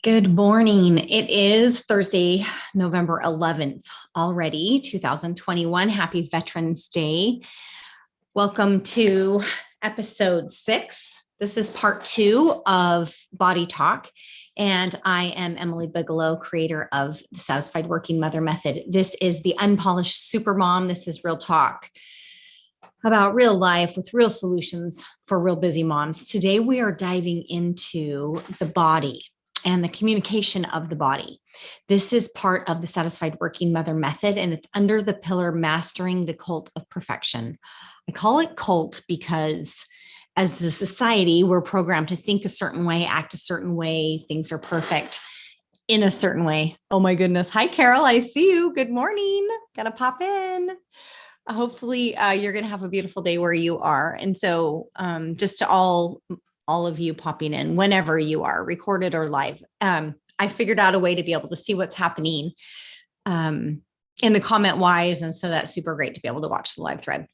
Good morning. It is Thursday, November 11th already, 2021. Happy Veterans Day. Welcome to episode 6. This is part 2 of Body Talk. And I am Emily Bigelow, creator of the Satisfied Working Mother Method. This is the Unpolished Supermom. This is real talk about real life with real solutions for real busy moms. Today, we are diving into the body and the communication of the body. This is part of the Satisfied Working Mother Method, and it's under the pillar Mastering the Cult of Perfection. I call it cult because as a society, we're programmed to think a certain way, act a certain way, things are perfect in a certain way. Oh my goodness. Hi, Carol. I see you. Good morning. Gotta pop in. Hopefully you're going to have a beautiful day where you are. And so just to all of you popping in whenever you are, recorded or live, I figured out a way to be able to see what's happening in the comment wise. And so that's super great to be able to watch the live thread.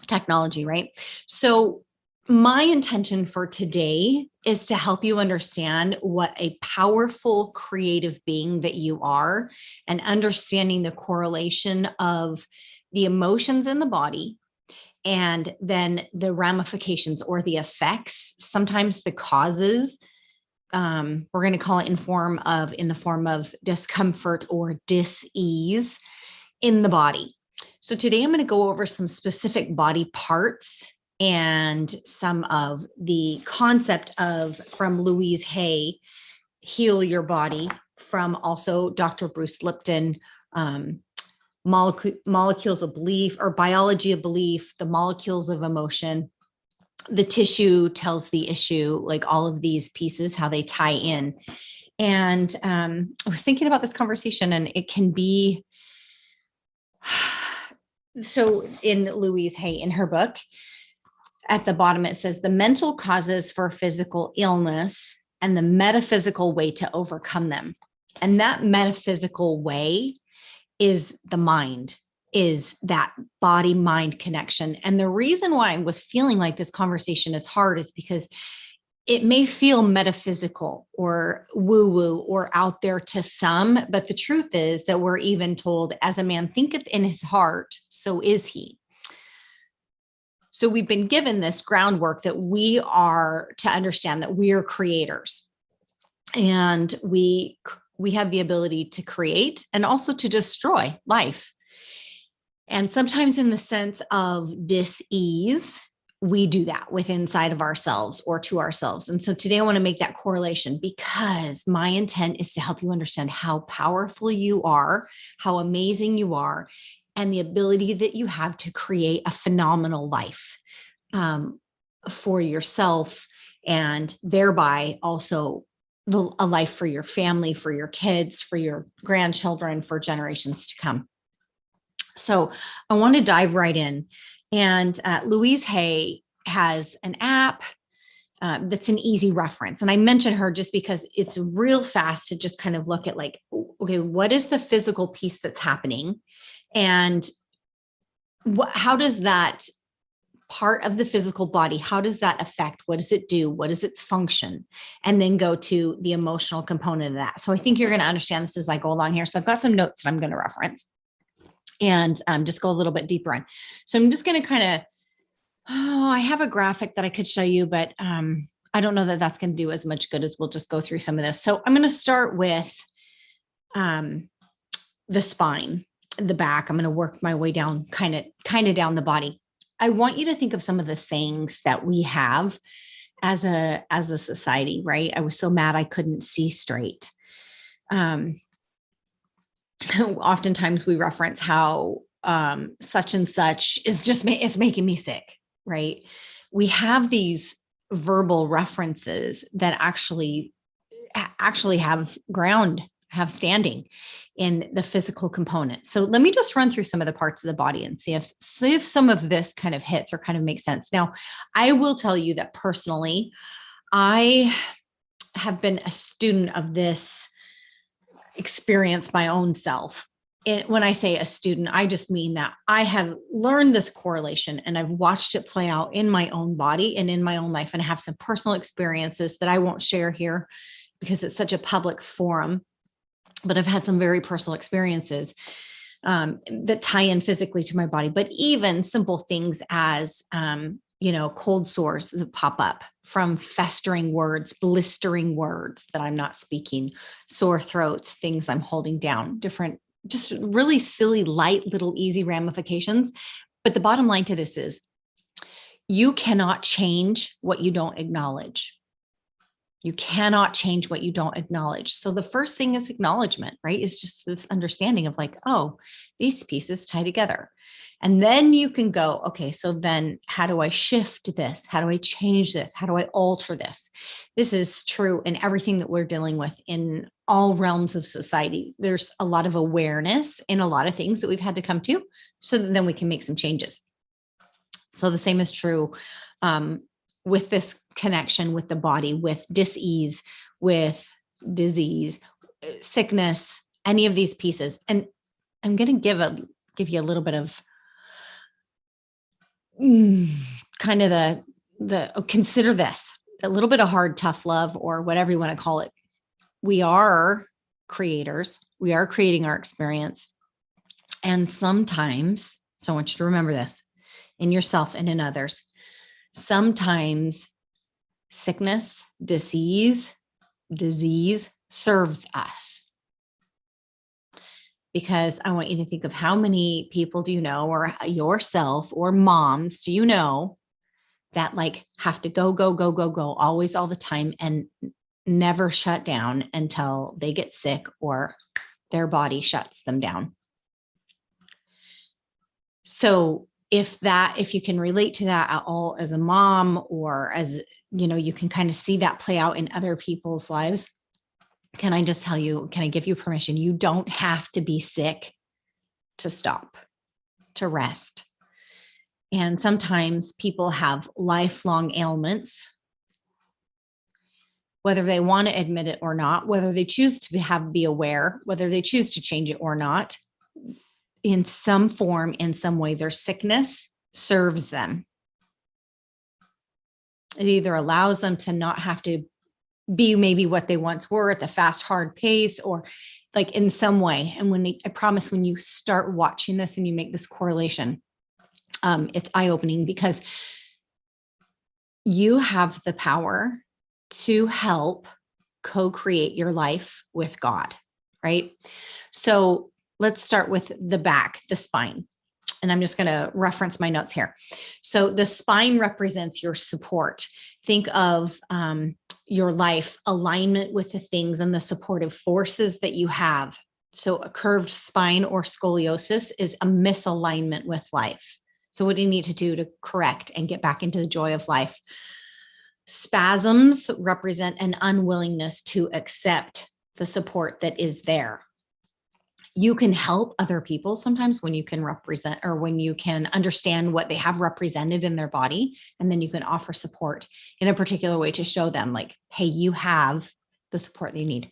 Technology, right? So my intention for today is to help you understand what a powerful creative being that you are, and understanding the correlation of the emotions in the body and then the ramifications or the effects, sometimes the causes, we're going to call it in the form of discomfort or dis-ease in the body. So today I'm going to go over some specific body parts and some of the concept from Louise Hay, Heal Your Body, from also Dr. Bruce Lipton, molecules of belief, or biology of belief, the molecules of emotion, the tissue tells the issue, like all of these pieces, how they tie in. And I was thinking about this conversation, and it can be, so in Louise Hay, in her book, at the bottom, it says the mental causes for physical illness and the metaphysical way to overcome them. And that metaphysical way is the mind, is that body-mind connection. And the reason why I was feeling like this conversation is hard is because it may feel metaphysical or woo-woo or out there to some, but the truth is that we're even told, as a man thinketh in his heart, so is he. So we've been given this groundwork that we are to understand that we are creators, and we have the ability to create and also to destroy life. And sometimes in the sense of dis-ease, we do that with inside of ourselves or to ourselves. And so today I want to make that correlation, because my intent is to help you understand how powerful you are, how amazing you are, and the ability that you have to create a phenomenal life for yourself, and thereby also a life for your family, for your kids, for your grandchildren, for generations to come. So I want to dive right in. And Louise Hay has an app that's an easy reference. And I mention her just because it's real fast to just kind of look at, like, okay, what is the physical piece that's happening? And how does that part of the physical body, how does that affect? What does it do? What is its function? And then go to the emotional component of that. So I think you're going to understand this as I go along here. So I've got some notes that I'm going to reference and just go a little bit deeper in. So I'm just going to kind of, I have a graphic that I could show you, but I don't know that that's going to do as much good as we'll just go through some of this. So I'm going to start with the spine, the back. I'm going to work my way down, kind of down the body. I want you to think of some of the sayings that we have as a society, right? I was so mad I couldn't see straight. Oftentimes we reference how such and such is just, it's making me sick, right? We have these verbal references that actually have standing in the physical component. So let me just run through some of the parts of the body and see if some of this kind of hits or kind of makes sense. Now, I will tell you that personally, I have been a student of this experience my own self. When I say a student, I just mean that I have learned this correlation and I've watched it play out in my own body and in my own life, and I have some personal experiences that I won't share here because it's such a public forum, but I've had some very personal experiences that tie in physically to my body, but even simple things as, cold sores that pop up from festering words, blistering words that I'm not speaking, sore throats, things I'm holding down, different, just really silly, light, little, easy ramifications. But the bottom line to this is you cannot change what you don't acknowledge. You cannot change what you don't acknowledge. So the first thing is acknowledgement, right? It's just this understanding of like, oh, these pieces tie together. And then you can go, okay, so then how do I shift this? How do I change this? How do I alter this? This is true in everything that we're dealing with in all realms of society. There's a lot of awareness in a lot of things that we've had to come to so that then we can make some changes. So the same is true with this connection with the body, with dis-ease, with disease, sickness, any of these pieces. And I'm going to give you a little bit of kind of consider this, a little bit of hard, tough love, or whatever you want to call it. We are creators. We are creating our experience. And sometimes, so I want you to remember this in yourself and in others, sometimes sickness, disease serves us. Because I want you to think of how many people do you know, or yourself, or moms do you know that like have to go, always, all the time, and never shut down until they get sick or their body shuts them down. So if you can relate to that at all as a mom, or as, you can kind of see that play out in other people's lives. Can I just tell you, can I give you permission? You don't have to be sick to stop, to rest. And sometimes people have lifelong ailments, whether they want to admit it or not, whether they choose to be aware, whether they choose to change it or not. In some form, in some way, their sickness serves them. It either allows them to not have to be maybe what they once were at the fast, hard pace, or like in some way. And I promise when you start watching this and you make this correlation, it's eye-opening, because you have the power to help co-create your life with God, right? So let's start with the back, the spine. And I'm just going to reference my notes here. So the spine represents your support. Think of your life, alignment with the things and the supportive forces that you have. So a curved spine or scoliosis is a misalignment with life. So what do you need to do to correct and get back into the joy of life? Spasms represent an unwillingness to accept the support that is there. You can help other people sometimes when you can represent, or when you can understand what they have represented in their body, and then you can offer support in a particular way to show them like, hey, you have the support they need.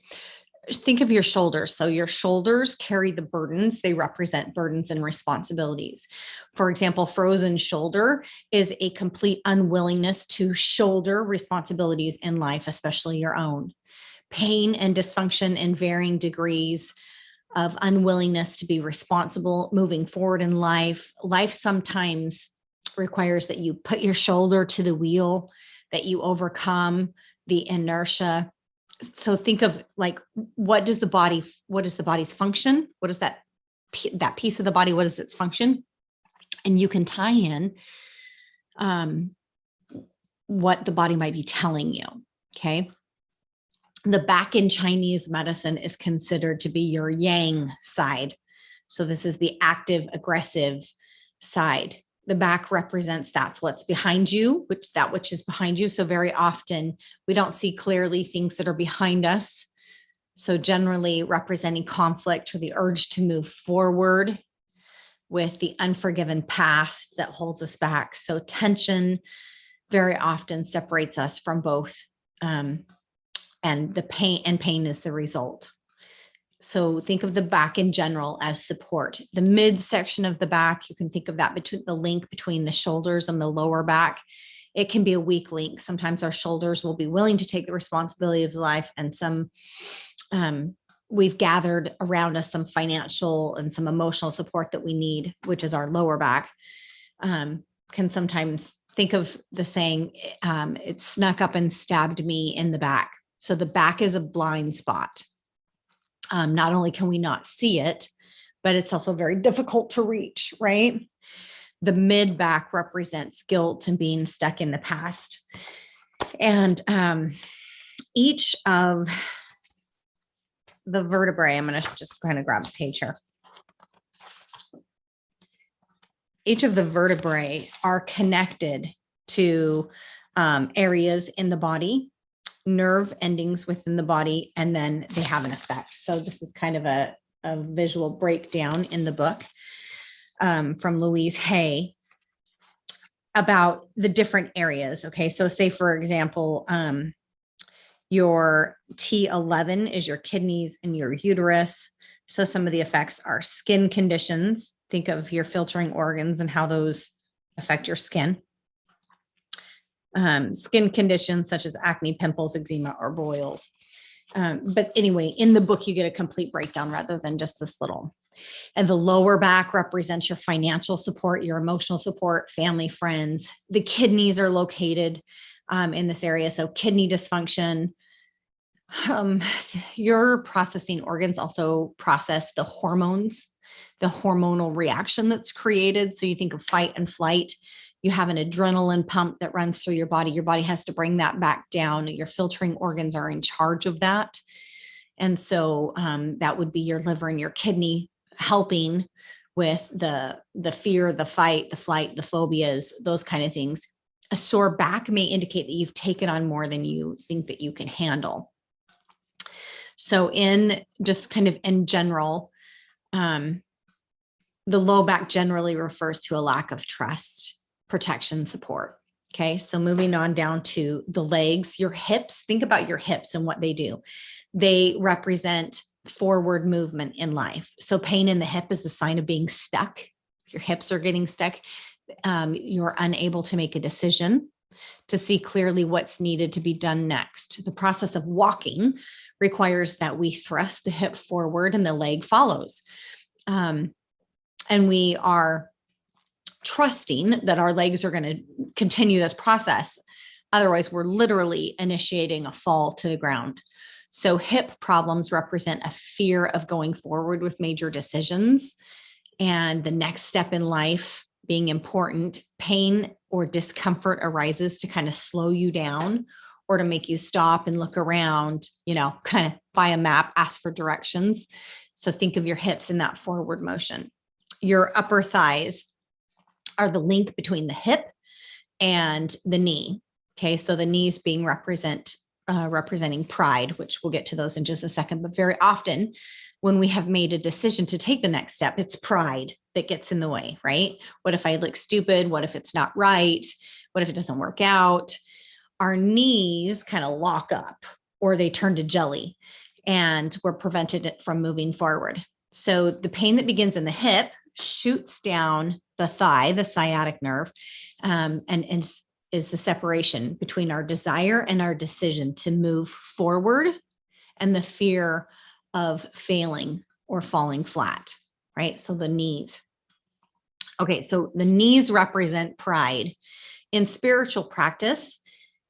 Think of your shoulders. So your shoulders carry the burdens. They represent burdens and responsibilities. For example, frozen shoulder is a complete unwillingness to shoulder responsibilities in life, especially your own. Pain and dysfunction in varying degrees of unwillingness to be responsible moving forward in life. Life sometimes requires that you put your shoulder to the wheel, that you overcome the inertia. So think of like, what is the body's function? What is that piece of the body? What is its function? And you can tie in what the body might be telling you. Okay. The back in Chinese medicine is considered to be your yang side. So this is the active, aggressive side. The back represents that's what's behind you, which is behind you. So very often we don't see clearly things that are behind us. So generally representing conflict or the urge to move forward with the unforgiven past that holds us back. So tension very often separates us from both. And the pain is the result. So think of the back in general as support. The midsection of the back, you can think of that between the link between the shoulders and the lower back, it can be a weak link. Sometimes our shoulders will be willing to take the responsibility of life, and some we've gathered around us some financial and some emotional support that we need, which is our lower back. Can sometimes think of the saying, it snuck up and stabbed me in the back. So the back is a blind spot. Not only can we not see it, but it's also very difficult to reach, right? The mid back represents guilt and being stuck in the past. And each of the vertebrae, I'm going to just kind of grab the page here. Each of the vertebrae are connected to areas in the body, nerve endings within the body, and then they have an effect. So this is kind of a visual breakdown in the book from Louise Hay about the different areas. Okay, so say for example, your T11 is your kidneys and your uterus. So some of the effects are skin conditions. Think of your filtering organs and how those affect your skin. Skin conditions such as acne, pimples, eczema, or boils. But anyway, in the book, you get a complete breakdown rather than just this little. And the lower back represents your financial support, your emotional support, family, friends. The kidneys are located in this area. So kidney dysfunction. Your processing organs also process the hormones, the hormonal reaction that's created. So you think of fight and flight. You have an adrenaline pump that runs through your body. Your body has to bring that back down. Your filtering organs are in charge of that. And so that would be your liver and your kidney helping with the fear, the fight, the flight, the phobias, those kind of things. A sore back may indicate that you've taken on more than you think that you can handle. So in just kind of in general, the low back generally refers to a lack of trust, protection, support. Okay, so moving on down to the legs, your hips. Think about your hips and what they do. They represent forward movement in life. So pain in the hip is the sign of being stuck. Your hips are getting stuck. You're unable to make a decision, to see clearly what's needed to be done next. The process of walking requires that we thrust the hip forward and the leg follows. And we are trusting that our legs are going to continue this process. Otherwise, we're literally initiating a fall to the ground. So hip problems represent a fear of going forward with major decisions and the next step in life being important. Pain or discomfort arises to kind of slow you down or to make you stop and look around, kind of buy a map, ask for directions. So think of your hips in that forward motion. Your upper thighs are the link between the hip and the knee. Okay, so the knees being representing pride, which we'll get to those in just a second. But very often when we have made a decision to take the next step, it's pride that gets in the way, right? What if I look stupid? What if it's not right? What if it doesn't work out? Our knees kind of lock up or they turn to jelly and we're prevented from moving forward. So the pain that begins in the hip shoots down the thigh, the sciatic nerve, and is the separation between our desire and our decision to move forward and the fear of failing or falling flat, right? So the knees. Okay, so the knees represent pride. In spiritual practice,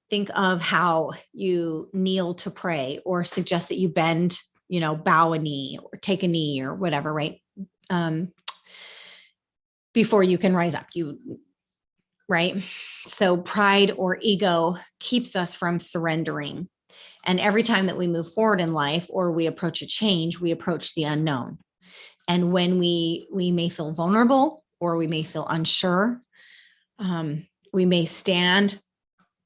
think of how you kneel to pray or suggest that you bend, bow a knee or take a knee or whatever, right? Before you can rise up, right? So pride or ego keeps us from surrendering. And every time that we move forward in life or we approach a change, we approach the unknown. And when we may feel vulnerable or we may feel unsure, we may stand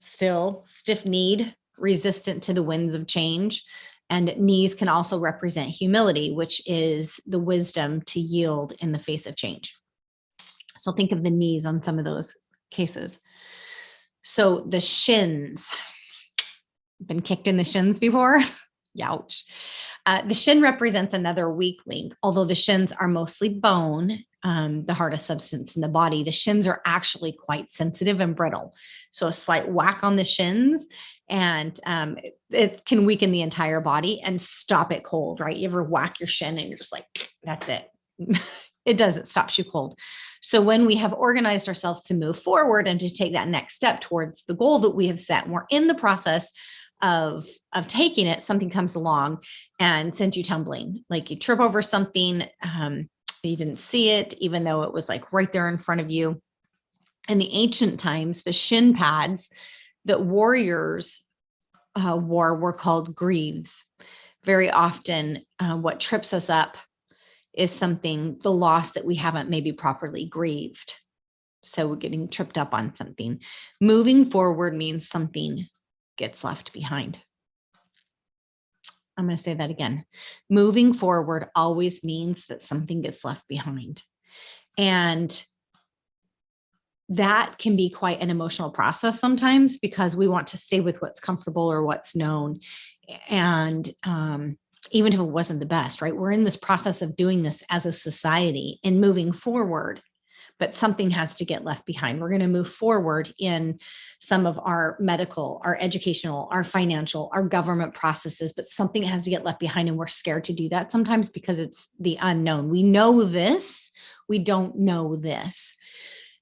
still, stiff-kneed, resistant to the winds of change. And knees can also represent humility, which is the wisdom to yield in the face of change. So think of the knees on some of those cases. So the shins, been kicked in the shins before? Youch. The shin represents another weak link, although the shins are mostly bone, the hardest substance in the body. The shins are actually quite sensitive and brittle. So a slight whack on the shins and it can weaken the entire body and stop it cold, right? You ever whack your shin and you're just like, that's it. It does, it stops you cold. So when we have organized ourselves to move forward and to take that next step towards the goal that we have set, and we're in the process of taking it, something comes along and sends you tumbling. Like you trip over something, you didn't see it, even though it was like right there in front of you. In the ancient times, the shin pads that warriors wore were called greaves. Very often, what trips us up is something, the loss that we haven't maybe properly grieved. So we're getting tripped up on something. Moving forward means something gets left behind. I'm going to say that again. Moving forward always means that something gets left behind. And that can be quite an emotional process sometimes because we want to stay with what's comfortable or what's known. And even if it wasn't the best, right? We're in this process of doing this as a society and moving forward, but something has to get left behind. We're going to move forward in some of our medical, our educational, our financial, our government processes, but something has to get left behind. And we're scared to do that sometimes because it's the unknown. We know this, we don't know this.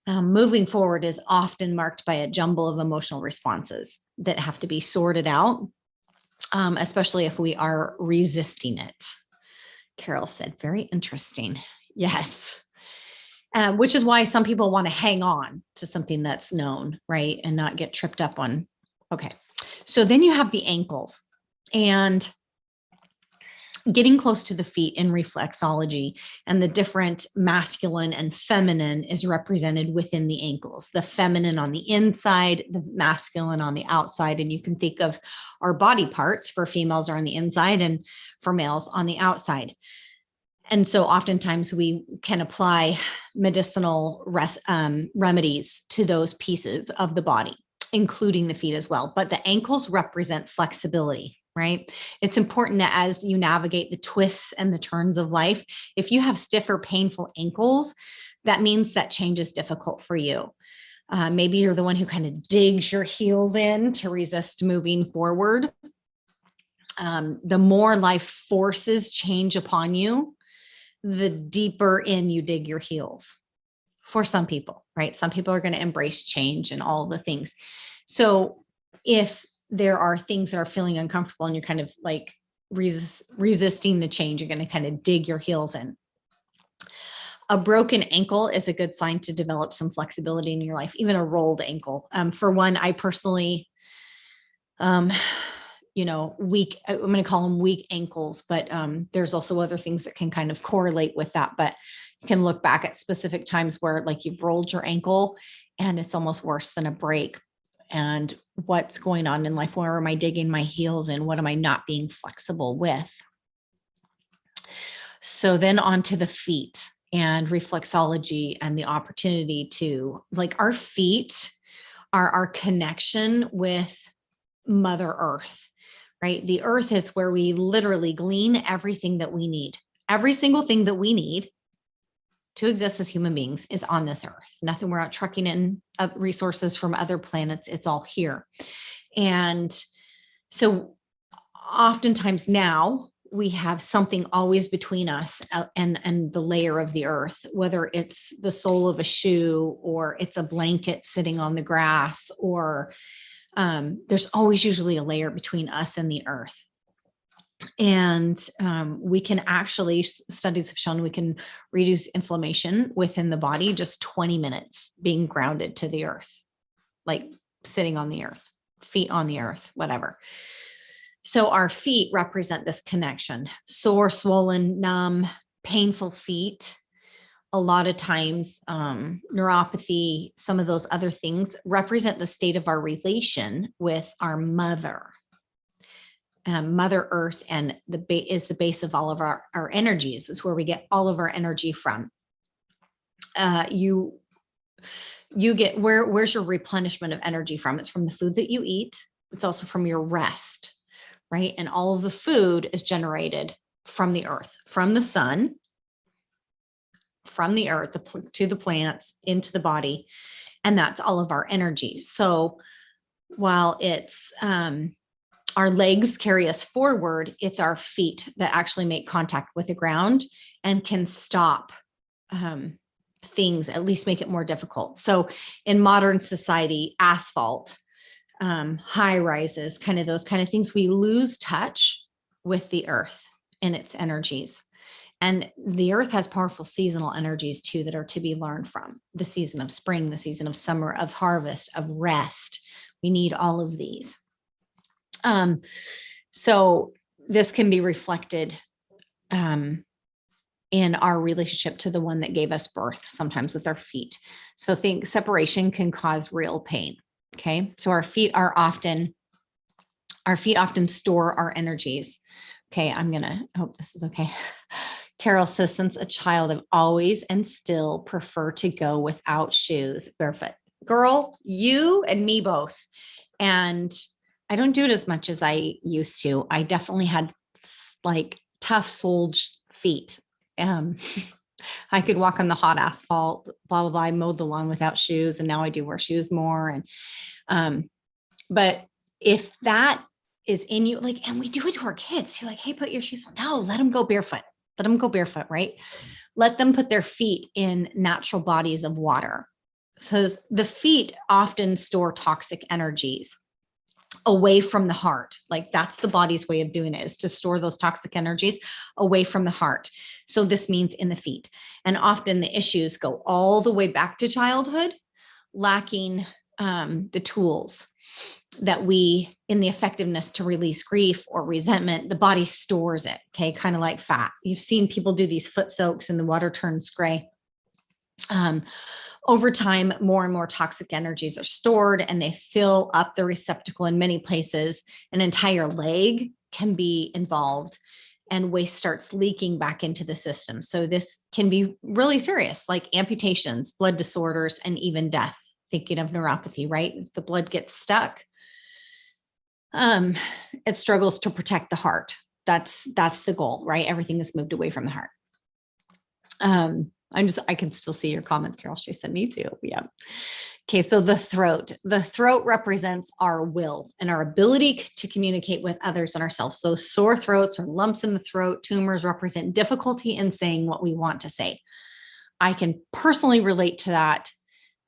Moving forward is often marked by a jumble of emotional responses that have to be sorted out, especially if we are resisting it. Carol said, very interesting. Yes. Which is why some people want to hang on to something that's known, right? And not get tripped up on. Okay. So then you have the ankles and getting close to the feet in reflexology, and the different masculine and feminine is represented within the ankles, the feminine on the inside, the masculine on the outside. And you can think of our body parts for females are on the inside and for males on the outside. And so oftentimes we can apply medicinal remedies to those pieces of the body, including the feet as well. But the ankles represent flexibility, right? It's important that as you navigate the twists and the turns of life, if you have stiff or painful ankles, that means that change is difficult for you. Maybe you're the one who kind of digs your heels in to resist moving forward. The more life forces change upon you, the deeper in you dig your heels for some people, right? Some people are going to embrace change and all the things. So if there are things that are feeling uncomfortable and you're kind of like resisting the change, you're going to kind of dig your heels in. A broken ankle is a good sign to develop some flexibility in your life, even a rolled ankle. For one, I personally, weak, I'm going to call them weak ankles, but there's also other things that can kind of correlate with that. But you can look back at specific times where like you've rolled your ankle and it's almost worse than a break. And what's going on in life? Where am I digging my heels in? What am I not being flexible with? So then on to the feet and reflexology and the opportunity to, like, our feet are our connection with Mother Earth, right? The earth is where we literally glean everything that we need. Every single thing that we need to exist as human beings is on this earth. Nothing, we're not trucking in resources from other planets. It's all here. And so oftentimes now we have something always between us and the layer of the earth, whether it's the sole of a shoe or it's a blanket sitting on the grass, or there's always usually a layer between us and the earth. And we can actually, studies have shown we can reduce inflammation within the body just 20 minutes being grounded to the earth, like sitting on the earth, feet on the earth, whatever. So our feet represent this connection. Sore, swollen, numb, painful feet. A lot of times, neuropathy, some of those other things represent the state of our relation with our mother. Mother Earth, and is the base of all of our energies. It's where we get all of our energy from. You get, where's your replenishment of energy from? It's from the food that you eat. It's also from your rest, right? And all of the food is generated from the earth, from the sun, from the earth to the plants, into the body. And that's all of our energy. So while it's our legs carry us forward, it's our feet that actually make contact with the ground and can stop things, at least make it more difficult. So in modern society, asphalt, high rises, kind of those kind of things, we lose touch with the earth and its energies. And the earth has powerful seasonal energies too that are to be learned from: the season of spring, the season of summer, of harvest, of rest. We need all of these. So this can be reflected in our relationship to the one that gave us birth, sometimes with our feet. So think separation can cause real pain. Okay. So our feet often store our energies. Okay. I hope this is okay. Carol says, since a child, I've always and still prefer to go without shoes, barefoot. Girl, you and me both. And I don't do it as much as I used to. I definitely had like tough soled feet. I could walk on the hot asphalt, blah, blah, blah. I mowed the lawn without shoes, and now I do wear shoes more. And, but if that is in you, like, and we do it to our kids, you're like, hey, put your shoes on. No, let them go barefoot. Let them go barefoot, right? Let them put their feet in natural bodies of water. So the feet often store toxic energies away from the heart. Like that's the body's way of doing it, is to store those toxic energies away from the heart. So this means in the feet. And often the issues go all the way back to childhood, lacking the tools that we, in the effectiveness to release grief or resentment, the body stores it. Okay. Kind of like fat. You've seen people do these foot soaks and the water turns gray. Over time, more and more toxic energies are stored and they fill up the receptacle in many places. An entire leg can be involved and waste starts leaking back into the system. So this can be really serious, like amputations, blood disorders, and even death. Thinking of neuropathy, right? The blood gets stuck. It struggles to protect the heart. That's the goal, right? Everything is moved away from the heart. I can still see your comments, Carol. She said, me too. Yeah. Okay. So the throat represents our will and our ability to communicate with others and ourselves. So sore throats or lumps in the throat, tumors represent difficulty in saying what we want to say. I can personally relate to that.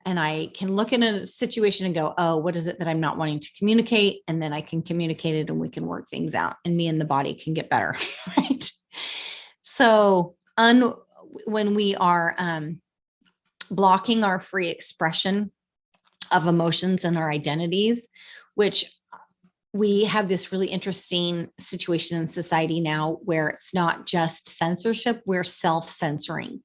And I can look in a situation and go, oh, what is it that I'm not wanting to communicate? And then I can communicate it and we can work things out and me and the body can get better, right? So when we are blocking our free expression of emotions and our identities, which we have this really interesting situation in society now where it's not just censorship, we're self-censoring.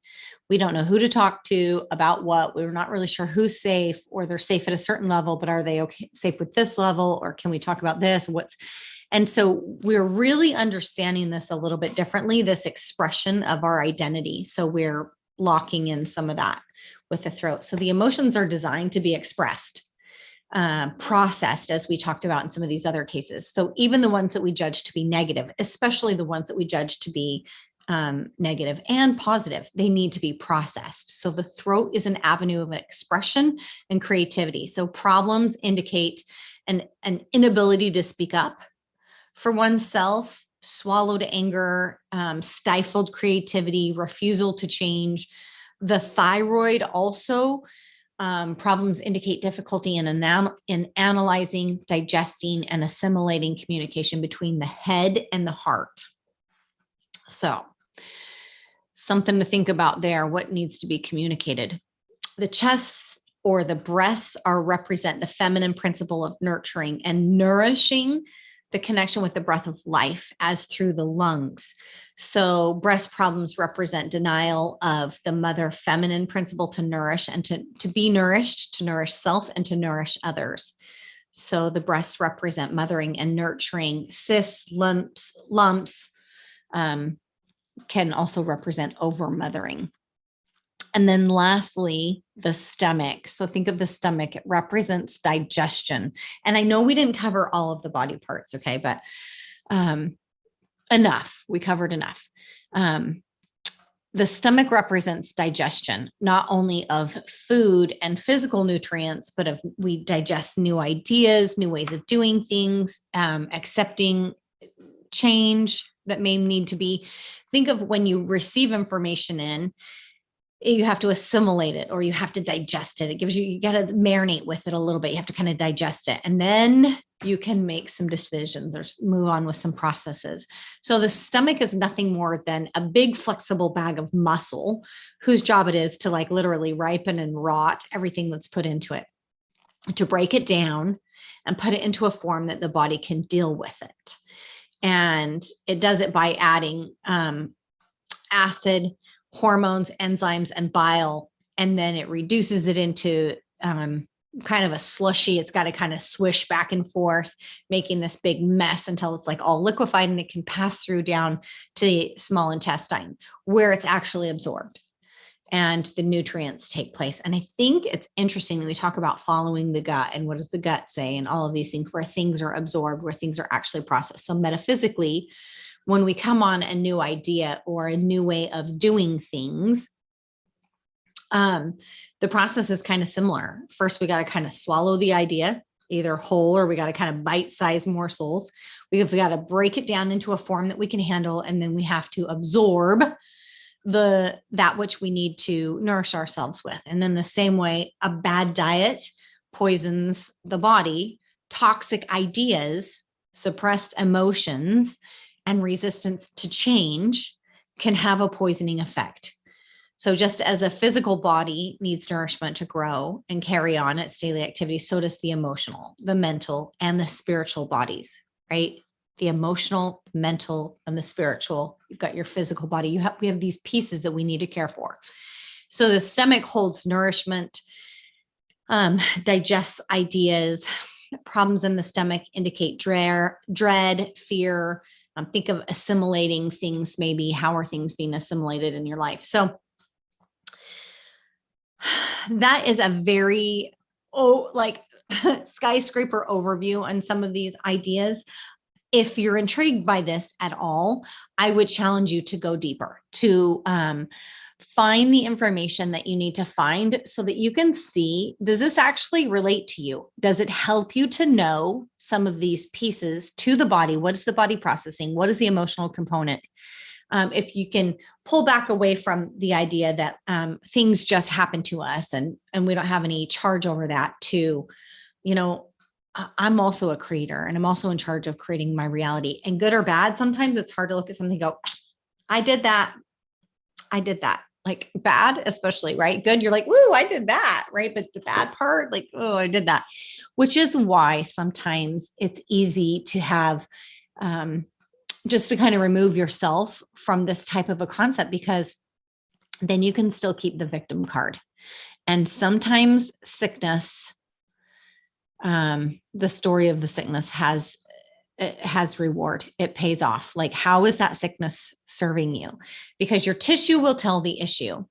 We don't know who to talk to about what. We're not really sure who's safe, or they're safe at a certain level, but are they okay, safe with this level? Or can we talk about this? And so we're really understanding this a little bit differently, this expression of our identity. So we're locking in some of that with the throat. So the emotions are designed to be expressed, processed, as we talked about in some of these other cases. So even the ones that we judge to be negative, especially the ones that we judge to be negative and positive, they need to be processed. So the throat is an avenue of expression and creativity. So problems indicate an inability to speak up for oneself, swallowed anger, stifled creativity, refusal to change. The thyroid also, problems indicate difficulty in analyzing, digesting, and assimilating communication between the head and the heart. So something to think about there. What needs to be communicated? The chest or the breasts represent the feminine principle of nurturing and nourishing the connection with the breath of life as through the lungs. So breast problems represent denial of the mother feminine principle to nourish and to be nourished, to nourish self and to nourish others. So the breasts represent mothering and nurturing. Cysts, lumps can also represent over mothering. And then lastly, the stomach. So think of the stomach. It represents digestion. And I know we didn't cover all of the body parts, okay? But Enough. We covered enough. The stomach represents digestion, not only of food and physical nutrients, but of we digest new ideas, new ways of doing things, accepting change that may need to be. Think of when you receive information in, you have to assimilate it or you have to digest it. It gives you, you got to marinate with it a little bit. You have to kind of digest it. And then you can make some decisions or move on with some processes. So the stomach is nothing more than a big flexible bag of muscle whose job it is to like literally ripen and rot everything that's put into it, to break it down and put it into a form that the body can deal with it. And it does it by adding acid, hormones, enzymes, and bile, and then it reduces it into kind of a slushy. It's got to kind of swish back and forth, making this big mess until it's like all liquefied and it can pass through down to the small intestine where it's actually absorbed and the nutrients take place. And I think it's interesting that we talk about following the gut and what does the gut say and all of these things where things are absorbed, where things are actually processed. So metaphysically, when we come on a new idea or a new way of doing things, the process is kind of similar. First, we got to kind of swallow the idea, either whole or we got to kind of bite-sized morsels. We've got to break it down into a form that we can handle, and then we have to absorb that which we need to nourish ourselves with. And in the same way, a bad diet poisons the body. Toxic ideas, suppressed emotions, and resistance to change can have a poisoning effect. So just as the physical body needs nourishment to grow and carry on its daily activities, so does the emotional, the mental, and the spiritual bodies, right? The emotional, mental, and the spiritual. You've got your physical body. We have these pieces that we need to care for. So the stomach holds nourishment, digests ideas. Problems in the stomach indicate dread, fear. Think of assimilating things, maybe. How are things being assimilated in your life? So that is a very, skyscraper overview on some of these ideas. If you're intrigued by this at all, I would challenge you to go deeper, to find the information that you need to find so that you can see, does this actually relate to you? Does it help you to know some of these pieces to the body? What is the body processing? What is the emotional component? If you can pull back away from the idea that things just happen to us and we don't have any charge over that, to, I'm also a creator and I'm also in charge of creating my reality. And good or bad, sometimes it's hard to look at something and go, I did that. Like bad, especially, right? Good, you're like, woo, I did that, right? But the bad part, like, oh, I did that, which is why sometimes it's easy to have just to kind of remove yourself from this type of a concept, because then you can still keep the victim card. And sometimes sickness, the story of the sickness has reward. It pays off. Like, how is that sickness serving you? Because your tissue will tell the issue.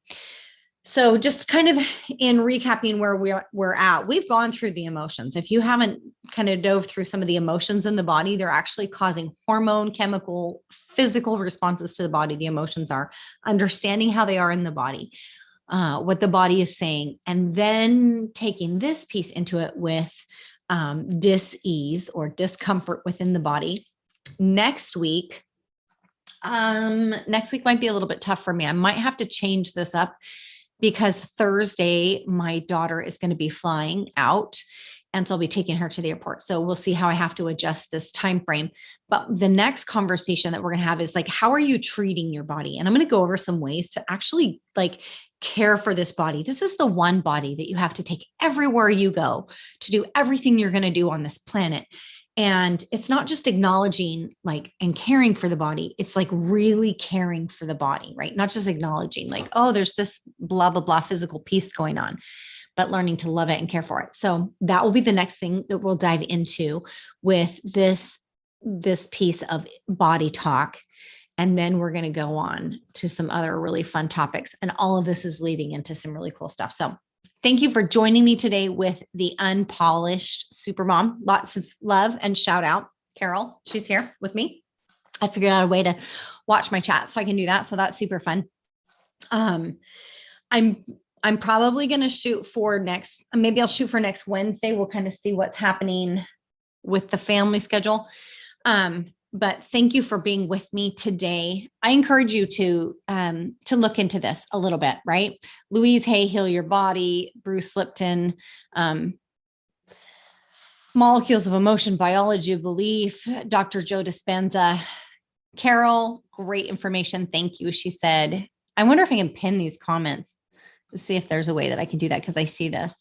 So just kind of in recapping where we're at, we've gone through the emotions. If you haven't kind of dove through some of the emotions in the body, they're actually causing hormone, chemical, physical responses to the body. The emotions are understanding how they are in the body, what the body is saying, and then taking this piece into it with dis-ease or discomfort within the body. Next week might be a little bit tough for me. I might have to change this up because Thursday, my daughter is going to be flying out, and so I'll be taking her to the airport. So we'll see how I have to adjust this time frame. But the next conversation that we're going to have is like, how are you treating your body? And I'm going to go over some ways to actually like care for this body. This is the one body that you have to take everywhere you go to do everything you're going to do on this planet. And it's not just acknowledging like and caring for the body. It's like really caring for the body, right? Not just acknowledging like, oh, there's this blah, blah, blah physical piece going on, but learning to love it and care for it. So that will be the next thing that we'll dive into with this piece of body talk. And then we're going to go on to some other really fun topics. And all of this is leading into some really cool stuff. So thank you for joining me today with the Unpolished Supermom. Lots of love and shout out. Carol, she's here with me. I figured out a way to watch my chat so I can do that. So that's super fun. I'm I'm probably going to shoot for maybe I'll shoot for next Wednesday. We'll kind of see what's happening with the family schedule. But thank you for being with me today. I encourage you to look into this a little bit, right? Louise Hay, Heal Your Body, Bruce Lipton, Molecules of Emotion, Biology of Belief, Dr. Joe Dispenza. Carol, great information. Thank you. She said, I wonder if I can pin these comments to see if there's a way that I can do that because I see this.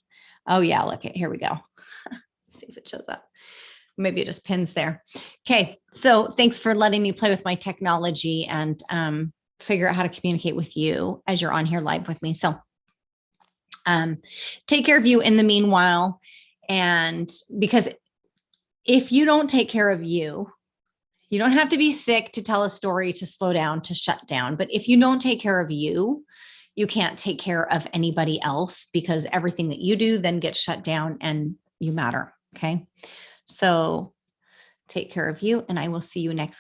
Oh yeah, look, here we go. See if it shows up. Maybe it just pins there. Okay, so thanks for letting me play with my technology and figure out how to communicate with you as you're on here live with me. So take care of you in the meanwhile. And because if you don't take care of you, you don't have to be sick to tell a story, to slow down, to shut down. But if you don't take care of you, you can't take care of anybody else because everything that you do then gets shut down and you matter. Okay. So take care of you, and I will see you next week.